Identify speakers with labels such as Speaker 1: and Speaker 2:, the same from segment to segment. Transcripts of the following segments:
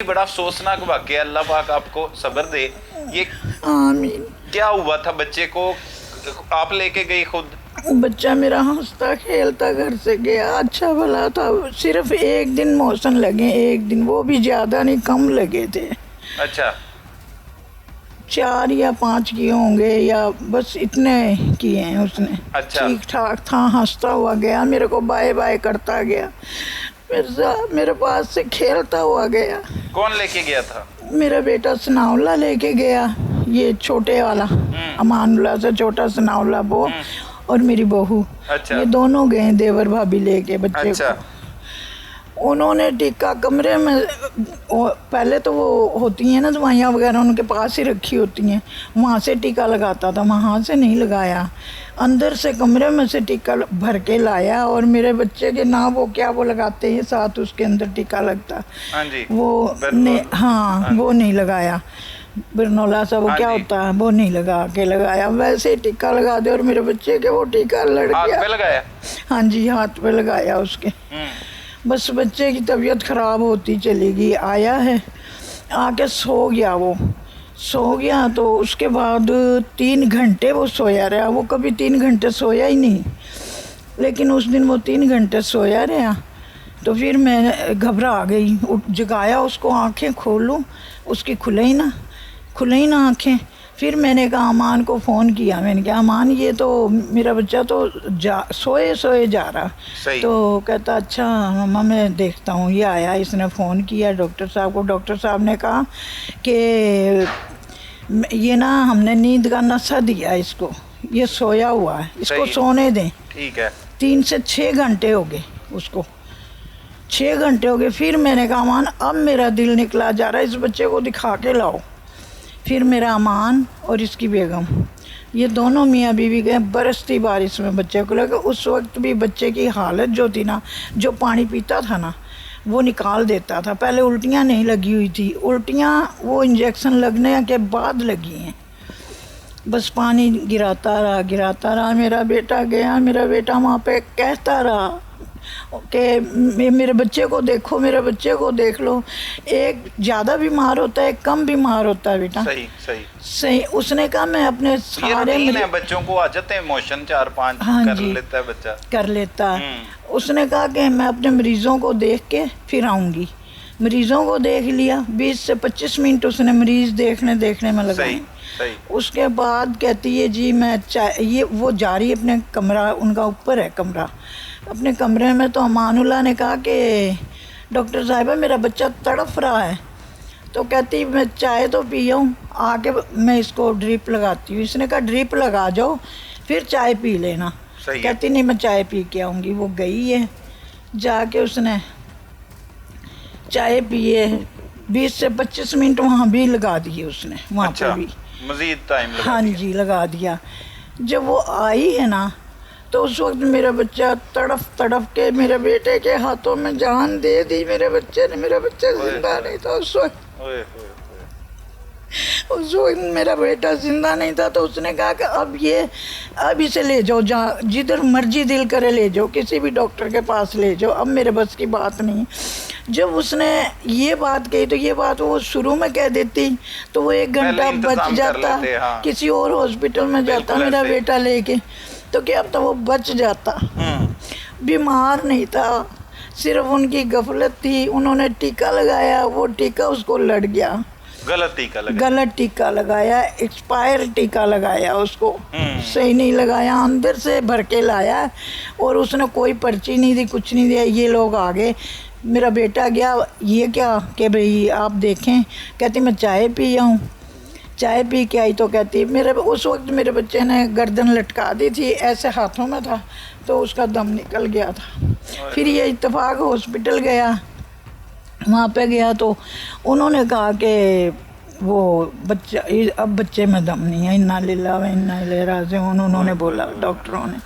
Speaker 1: बड़ा अफसोसनाक वाकया, अल्लाह पाक आपको सब्र दे। ये
Speaker 2: आमीन।
Speaker 1: क्या हुआ था बच्चे को? आप लेके गई खुद?
Speaker 2: बच्चा मेरा हंसता खेलता घर से गया, अच्छा भला था। सिर्फ एक दिन मोशन लगे, एक दिन, वो भी ज़्यादा नहीं, कम लगे थे।
Speaker 1: अच्छा
Speaker 2: 4 या 5 किए होंगे, या बस इतने किए हैं उसने।
Speaker 1: अच्छा।
Speaker 2: ठीक ठाक था, हंसता हुआ गया, मेरे को बाय बाय करता गया, मेरे पास से खेलता हुआ गया।
Speaker 1: कौन लेके गया था?
Speaker 2: मेरा बेटा सनाउल्ला लेके गया, ये छोटे वाला, अमानुल्लाह से छोटा सनाउल्ला वो, और मेरी बहू।
Speaker 1: अच्छा।
Speaker 2: ये दोनों गए देवर भाभी लेके बच्चे
Speaker 1: अच्छा।
Speaker 2: को। उन्होंने टीका कमरे में, पहले तो वो होती हैं ना दवाइयाँ वगैरह, उनके पास ही रखी होती हैं, वहाँ से टीका लगाता था, वहाँ से नहीं लगाया, अंदर से कमरे में से टीका भर के लाया। और मेरे बच्चे के ना वो क्या वो लगाते हैं साथ, उसके अंदर टीका लगता,
Speaker 1: हाँ जी,
Speaker 2: वो ने, हाँ वो नहीं लगाया, बिरनौला सा वो क्या होता है, वो नहीं लगा के लगाया, वैसे ही टीका लगा दे। और मेरे बच्चे के वो टीका लड़
Speaker 1: हाथ
Speaker 2: गया।
Speaker 1: पे लगाया?
Speaker 2: हाँ जी, हाथ पे लगाया उसके। बस बच्चे की तबीयत ख़राब होती चली गई। आया है, आके सो गया, वो सो गया तो उसके बाद 3 घंटे वो सोया रहा। वो कभी 3 घंटे सोया ही नहीं, लेकिन उस दिन वो 3 घंटे सोया रहा। तो फिर मैं घबरा गई, जगाया उसको, आंखें खोलूं, उसकी खुले ही ना आंखें। फिर मैंने कहा अमान को फ़ोन किया, मैंने कहा अमान ये तो मेरा बच्चा तो सोए जा रहा। तो कहता अच्छा मम्मा मैं देखता हूँ। ये आया, इसने फ़ोन किया डॉक्टर साहब को। डॉक्टर साहब ने कहा कि ये ना हमने नींद का नशा दिया इसको, ये सोया हुआ है, इसको सोने दें।
Speaker 1: ठीक है।
Speaker 2: 3 से 6 घंटे हो गए उसको, 6 घंटे हो गए। फिर मैंने कहा अमान अब मेरा दिल निकला जा रहा है, इस बच्चे को दिखा के लाओ। फिर मेरा अमान और इसकी बेगम, ये दोनों मियाँ बीवी गए। बरसती बारिश में बच्चे को लगे। उस वक्त भी बच्चे की हालत जो थी ना, जो पानी पीता था ना वो निकाल देता था। पहले उल्टियाँ नहीं लगी हुई थी, उल्टियाँ वो इंजेक्शन लगने के बाद लगी हैं। बस पानी गिराता रहा। मेरा बेटा गया, मेरा बेटा वहाँ पे कहता रहा कि मेरे बच्चे को देखो, मेरे बच्चे को देख लो। एक ज़्यादा बीमार होता है, एक कम बीमार होता है बेटा। सही। उसने कहा मैं अपने सारे
Speaker 1: बच्चों को आ जाते हैं मोशन 4-5।
Speaker 2: हाँ
Speaker 1: कर लेता है बच्चा, कर
Speaker 2: लेता है। उसने कहा कि मैं अपने मरीज़ों को देख के फिर आऊँगी। मरीज़ों को देख लिया, 20 से 25 मिनट उसने मरीज़ देखने में लगाए। उसके बाद कहती है जी मैं ये वो जा रही अपने कमरा, उनका ऊपर है कमरा, अपने कमरे में। तो अमानुल्लाह ने कहा कि डॉक्टर साहिबा मेरा बच्चा तड़फ रहा है। तो कहती मैं चाय तो पी हूँ, आके मैं इसको ड्रिप लगाती हूँ। इसने कहा ड्रिप लगा जाओ फिर चाय पी लेना। कहती नहीं मैं चाय पी के आऊँगी। वो गई है, जाके उसने चाय पिए, 20 से 25 मिनट वहाँ भी लगा दिए उसने, वहाँ पर भी
Speaker 1: मज़ीद टाइम लगा।
Speaker 2: हाँ जी लगा दिया। जब वो आई है ना तो उस वक्त मेरा बच्चा तड़फ के मेरे बेटे के हाथों में जान दे दी। मेरे बच्चा जिंदा नहीं था उस वक्त। मेरा बेटा जिंदा नहीं था। तो उसने कहा कि अब इसे ले जाओ, जिधर मर्जी दिल करे ले जाओ, किसी भी डॉक्टर के पास ले जाओ, अब मेरे बस की बात नहीं। जब उसने ये बात कही तो ये बात वो शुरू में कह देती तो वो 1 घंटा बच जाता, हाँ। किसी और हॉस्पिटल में जाता मेरा बेटा लेके, तो क्या अब तो वो बच जाता। बीमार नहीं था, सिर्फ उनकी गफलत थी। उन्होंने टीका लगाया, वो टीका उसको लड़ गया, गलत टीका लगाया, एक्सपायर टीका लगाया उसको, सही नहीं लगाया, अंदर से भर के लाया। और उसने कोई पर्ची नहीं दी, कुछ नहीं दिया। ये लोग आ गए, मेरा बेटा गया, ये क्या कि भाई आप देखें। कहती मैं चाय पी आऊँ। चाय पी के आई तो कहती उस वक्त मेरे बच्चे ने गर्दन लटका दी थी, ऐसे हाथों में था, तो उसका दम निकल गया था। फिर ये इत्तेफाक हॉस्पिटल गया, वहाँ पे गया तो उन्होंने कहा कि वो बच्चा अब बच्चे में दम नहीं है, इन्ना लिल्लाह व इन्ना इलैहि राजिऊन उन्होंने बोला डॉक्टरों ने।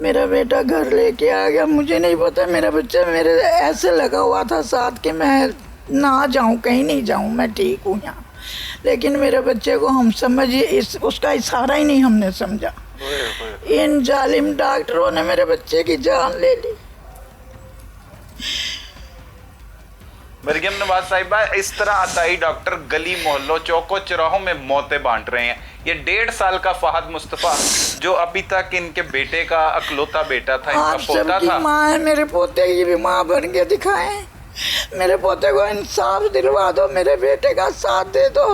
Speaker 2: मेरा बेटा घर लेके आ गया। मुझे नहीं पता, मेरा बच्चा मेरे ऐसे लगा हुआ था साथ कि मैं ना जाऊँ, कहीं नहीं जाऊँ, मैं ठीक हूँ यहाँ। लेकिन मेरे बच्चे को हम समझिए उसका इशारा ही नहीं हमने समझा। इन जालिम डॉक्टरों ने मेरे बच्चे की जान ले ली।
Speaker 1: मरियम नवाज साहिबा, इस तरह अताई डॉक्टर गली मोहल्लों चौकों चौराहों में मौतें बांट रहे हैं। ये 1.5 साल का फहद मुस्तफा जो अभी तक इनके बेटे का अकलौता बेटा था, इनका
Speaker 2: आप
Speaker 1: पोता
Speaker 2: सबकी
Speaker 1: था।
Speaker 2: माँ है, मेरे पोते की भी माँ बन के दिखाएं। मेरे पोते को इंसाफ दिलवा दो, मेरे बेटे का साथ दे दो।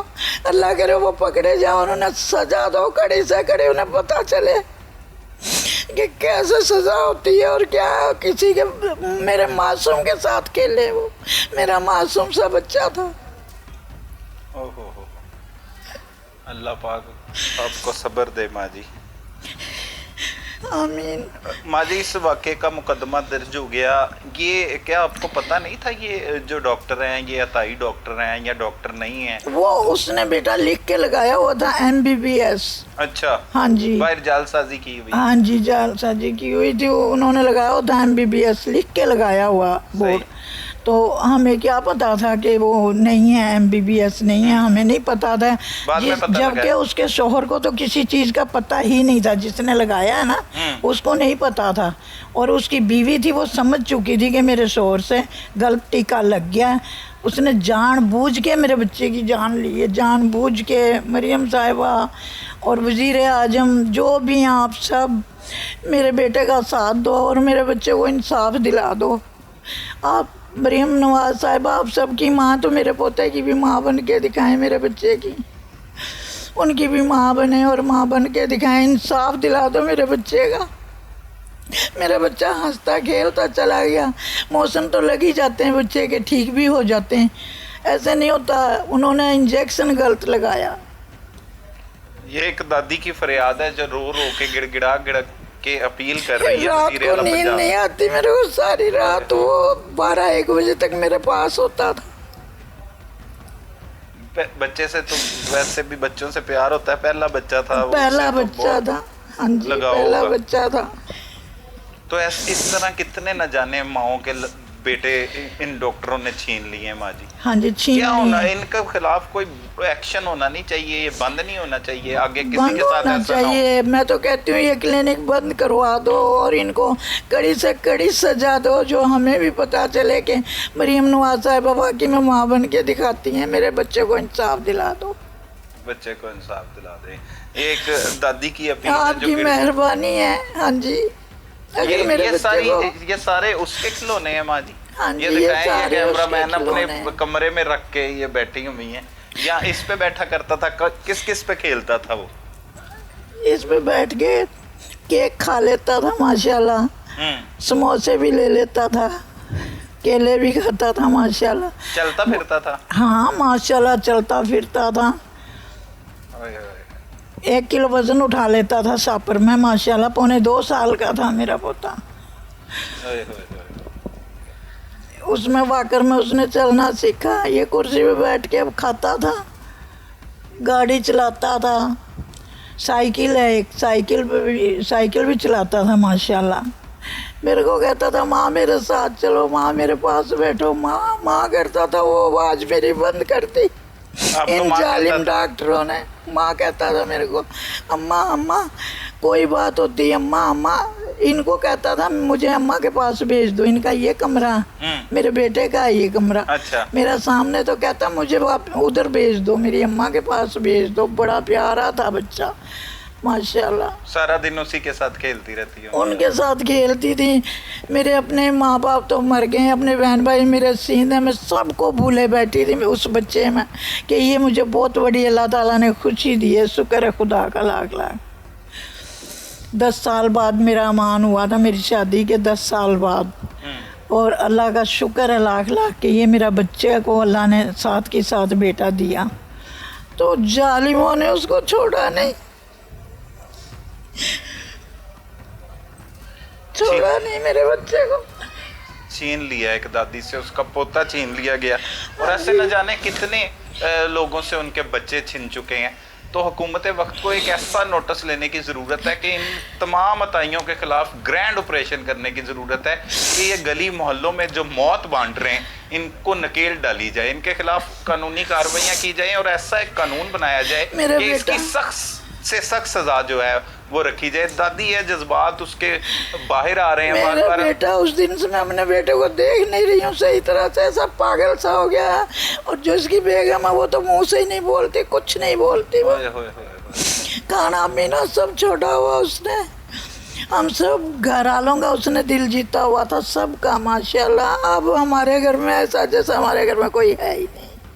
Speaker 2: अल्लाह करे वो पकड़े जाओ, उन्हें सजा दो कड़ी से कड़ी, उन्हें पता चले कि कैसे सजा होती है और क्या किसी के मेरे मासूम के साथ खेले। वो मेरा मासूम सा बच्चा था।
Speaker 1: ओहो, अल्लाह पाक आपको सब्र दे माँ जी।
Speaker 2: आमीन।
Speaker 1: माँ जी, इस वाक़े का मुकदमा दर्ज हो गया, ये क्या आपको पता नहीं था ये जो डॉक्टर हैं ये अताई डॉक्टर हैं या डॉक्टर नहीं हैं?
Speaker 2: वो उसने बेटा लिख के लगाया हुआ था MBBS।
Speaker 1: अच्छा,
Speaker 2: हाँ जी,
Speaker 1: बाहर जालसाजी की हुई।
Speaker 2: हाँ जी, जालसाजी की हुई थी। उन्होंने लगाया हुआ था MBBS, लिख के लगाया हुआ बोर्ड। तो हमें क्या पता था कि वो नहीं है, MBBS नहीं है, हमें नहीं पता था।
Speaker 1: बाद में पता
Speaker 2: जबकि
Speaker 1: लगा।
Speaker 2: उसके शोहर को तो किसी चीज़ का पता ही नहीं था, जिसने लगाया है ना उसको नहीं पता था। और उसकी बीवी थी, वो समझ चुकी थी कि मेरे शोहर से गलत टीका लग गया। उसने जानबूझ के मेरे बच्चे की जान ली है, जानबूझ के। मरियम साहिबा और वज़ीर आज़म जो भी हैं, आप सब मेरे बेटे का साथ दो और मेरे बच्चे को इंसाफ दिला दो। आप मरियम नवाज साहिबा, आप सबकी माँ, तो मेरे पोते की भी माँ बन के दिखाएं, मेरे बच्चे की, उनकी भी माँ बने और माँ बन के दिखाएं। इंसाफ दिला दो मेरे बच्चे का। मेरा बच्चा हंसता खेलता चला गया। मौसम तो लग ही जाते हैं बच्चे के, ठीक भी हो जाते हैं, ऐसे नहीं होता। उन्होंने इंजेक्शन गलत लगाया।
Speaker 1: ये एक दादी की फरियाद है जो रो रो के गिड़गिड़ा के अपील कर रही है।
Speaker 2: रात
Speaker 1: वज़ीर
Speaker 2: को
Speaker 1: आज़म
Speaker 2: नींद
Speaker 1: पंजाब।
Speaker 2: नहीं आती मेरे को, सारी रात वो 12-1 बजे तक मेरे पास होता था।
Speaker 1: बच्चे से तो वैसे भी बच्चों से प्यार होता है, पहला बच्चा था वो,
Speaker 2: पहला
Speaker 1: उससे तो
Speaker 2: बच्चा
Speaker 1: बहुत
Speaker 2: था। हाँ जी,
Speaker 1: लगाव
Speaker 2: पहला
Speaker 1: होगा।
Speaker 2: बच्चा था।
Speaker 1: तो इस तरह कितने न जाने माओं के बेटे इन डॉक्टरों ने छीन लिए हैं माँ जी।
Speaker 2: हाँ जी, छीन
Speaker 1: क्या होना,
Speaker 2: लिए।
Speaker 1: इनके खिलाफ कोई एक्शन होना नहीं चाहिए, ये बंद नहीं होना चाहिए, आगे किसी
Speaker 2: बंद
Speaker 1: के साथ
Speaker 2: होना
Speaker 1: ऐसा ना हो।
Speaker 2: चाहिए। मैं तो कहती हूँ ये क्लिनिक बंद करवा दो और इनको कड़ी से कड़ी सजा दो, जो हमें भी पता चले कि मरियम नवाज साहिबा वाकई में माँ बन के दिखाती हैं। मेरे बच्चे को इंसाफ दिला दो,
Speaker 1: बच्चे को इंसाफ दिला दे। एक दादी की अपील है जो
Speaker 2: आपकी मेहरबानी है। हाँ जी, अगर मेरे बच्चे को,
Speaker 1: ये सारे उसके खिलौने हैं माँ जी।
Speaker 2: हाँ जी,
Speaker 1: ये
Speaker 2: ये
Speaker 1: दिखाएं, ये
Speaker 2: सारे
Speaker 1: कैमरा
Speaker 2: उसके
Speaker 1: मैन अपने
Speaker 2: खिलौने हैं।
Speaker 1: कमरे में रख के ये बैठी हुई हैं, या इस पे बैठा करता था, किस किस पे खेलता था वो?
Speaker 2: इस पे बैठ के केक खा लेता था माशाल्लाह, समोसे भी ले लेता था, केले भी खाता था माशाल्लाह।
Speaker 1: चलता फिरता था।
Speaker 2: हाँ माशाल्लाह, चलता फिरता था।
Speaker 1: ओए होए।
Speaker 2: 1 किलो वजन उठा लेता था सापर में माशाल्लाह। 2.25 साल का था मेरा पोता।
Speaker 1: ओए होए होए।
Speaker 2: उसमें वाकर में उसने चलना सीखा। ये कुर्सी पे बैठ के अब खाता था, गाड़ी चलाता था, साइकिल है एक, साइकिल भी चलाता था माशाल्लाह। मेरे को कहता था माँ मेरे साथ चलो, माँ मेरे पास बैठो, माँ माँ करता था। वो आवाज़ मेरी बंद करती
Speaker 1: आपको
Speaker 2: इन
Speaker 1: माँ
Speaker 2: जालिम
Speaker 1: कहता था?
Speaker 2: डॉक्टरों ने। माँ कहता था मेरे को, अम्मा अम्मा कोई बात होती है, अम्मा अम्मा। इनको कहता था मुझे अम्मा के पास भेज दो, इनका ये कमरा, मेरे बेटे का ये कमरा।
Speaker 1: अच्छा।
Speaker 2: मेरा सामने तो कहता मुझे उधर भेज दो, मेरी अम्मा के पास भेज दो। बड़ा प्यारा था बच्चा माशाल्लाह।
Speaker 1: सारा दिन उसी के साथ खेलती रहती है।
Speaker 2: उनके साथ खेलती थी। मेरे अपने माँ बाप तो मर गए, अपने बहन भाई मेरे सीने में, सबको भूले बैठी थी मैं उस बच्चे में कि ये मुझे बहुत बड़ी अल्लाह ताला ने खुशी दी है। शुक्र है खुदा का लाख लाख। 10 साल बाद मेरा अमान हुआ था, मेरी शादी के 10 साल बाद। और अल्लाह का शुक्र है लाख लाख कि ये मेरा बच्चे को अल्लाह ने साथ के साथ बेटा दिया। तो जालिमों ने उसको छोड़ा नहीं, छोड़ा नहीं मेरे बच्चे को।
Speaker 1: छीन लिया एक दादी से, उसका पोता छीन लिया गया। और ऐसे न जाने कितने लोगों से उनके बच्चे छिन चुके हैं। तो हुकूमत वक्त को एक ऐसा नोटिस लेने की ज़रूरत है कि इन तमाम अताइयों के खिलाफ ग्रैंड ऑपरेशन करने की ज़रूरत है कि ये गली मोहल्लों में जो मौत बांट रहे हैं इनको नकेल डाली जाए, इनके खिलाफ कानूनी कार्रवाइयाँ की जाएं और ऐसा एक कानून बनाया जाए
Speaker 2: मेरा
Speaker 1: कि इसकी
Speaker 2: बेटा-
Speaker 1: सख्त से सख्त सजा जो है वो रखी जाए। दादी है जज्बात उसके बाहर आ रहे हैं बार
Speaker 2: मेरा
Speaker 1: बार।
Speaker 2: बेटा उस दिन से मैं अपने बेटे को देख नहीं रही हूँ सही तरह से, ऐसा पागल सा हो गया है। और जो इसकी बेगम है वो तो मुंह से ही नहीं बोलती, कुछ नहीं बोलती। वो
Speaker 1: होए, होए, होए।
Speaker 2: खाना पीना सब छोड़ा हुआ उसने, हम सब घर वालों का उसने दिल जीता हुआ था सबका माशाल्लाह। अब हमारे घर में ऐसा जैसा हमारे घर में कोई है ही नहीं।